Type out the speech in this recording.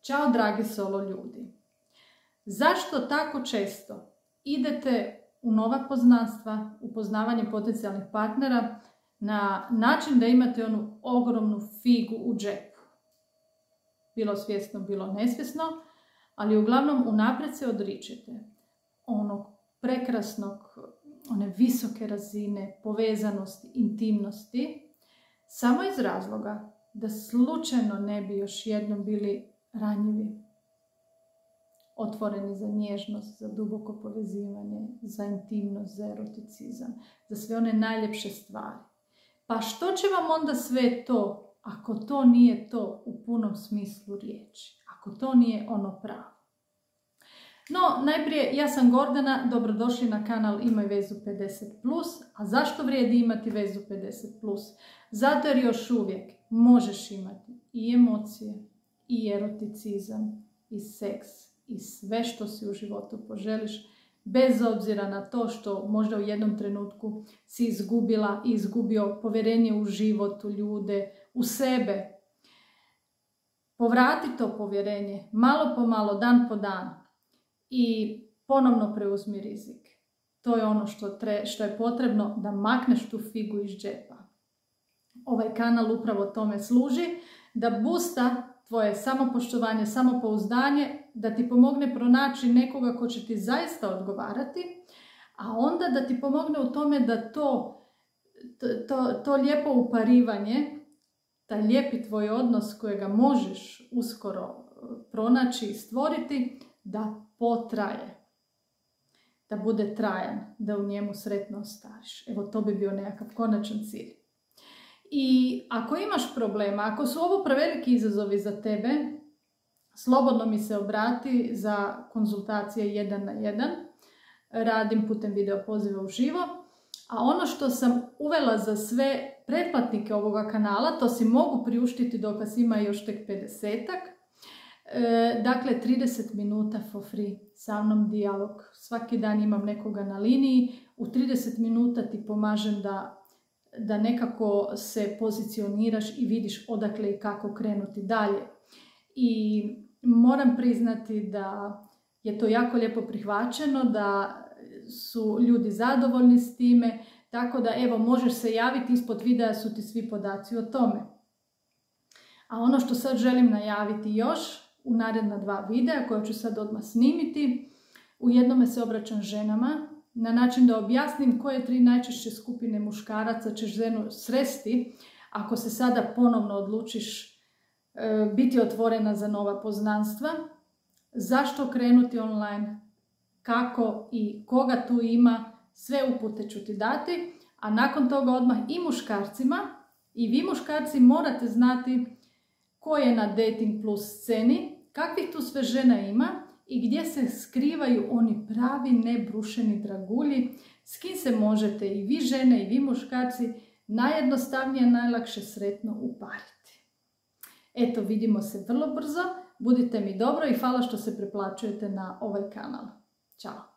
Ćao dragi solo ljudi. Zašto tako često idete u nova poznanstva, u poznavanje potencijalnih partnera na način da imate onu ogromnu figu u džepu? Bilo svjesno, bilo nesvjesno, ali uglavnom unaprijed se odričete onog prekrasnog, one visoke razine povezanosti, intimnosti, samo iz razloga da slučajno ne bi još jednom bili ranjivi, otvoreni za nježnost, za duboko povezivanje, za intimnost, za eroticizam, za sve one najljepše stvari. Pa što će vam onda sve to, ako to nije to u punom smislu riječi, ako to nije ono pravo? No, najprije, ja sam Gordana, dobrodošli na kanal Imaj vezu 50+. A zašto vrijedi imati vezu 50+? Zato jer još uvijek možeš imati i emocije, i eroticizam, i seks, i sve što si u životu poželiš, bez obzira na to što možda u jednom trenutku si izgubila i izgubio povjerenje u život, u ljude, u sebe. Povrati to povjerenje, malo po malo, dan po dan, i ponovno preuzmi rizik. To je ono što je potrebno da makneš tu figu iz džepa. Ovaj kanal upravo tome služi, da boosta tvoje samopoštovanje, samopouzdanje, da ti pomogne pronaći nekoga ko će ti zaista odgovarati, a onda da ti pomogne u tome da to lijepo uparivanje, taj lijepi tvoj odnos kojega možeš uskoro pronaći i stvoriti, da potraje, da bude trajan, da u njemu sretno ostariš. Evo, to bi bio nekakav konačan cilj. I ako imaš problema, ako su ovo preveliki izazovi za tebe, slobodno mi se obrati za konzultacije 1 na 1. Radim putem video poziva uživo. A ono što sam uvela za sve pretplatnike ovoga kanala, to si mogu priuštiti dok vas ima još tek 50-ak. Dakle, 30 minuta for free, sa mnom dijalog. Svaki dan imam nekoga na liniji. U 30 minuta ti pomažem da nekako se pozicioniraš i vidiš odakle i kako krenuti dalje. I moram priznati da je to jako lijepo prihvaćeno, da su ljudi zadovoljni s time, tako da evo, možeš se javiti, ispod videa su ti svi podaci o tome. A ono što sad želim najaviti još u naredna 2 videa koje ću sad odmah snimiti, u jednome se obraćam ženama na način da objasnim koje 3 najčešće skupine muškaraca ćeš sresti ako se sada ponovno odlučiš biti otvorena za nova poznanstva, zašto krenuti online, kako i koga tu ima, sve upute ću ti dati, a nakon toga odmah i muškarcima, i vi muškarci morate znati ko je na Dating Plus sceni, kakvih tu sve žena ima i gdje se skrivaju oni pravi nebrušeni dragulji, s kim se možete i vi žene i vi muškarci najjednostavnije, najlakše sretno upariti. Eto, vidimo se vrlo brzo, budite mi dobro i hvala što se preplaćujete na ovaj kanal. Ćao!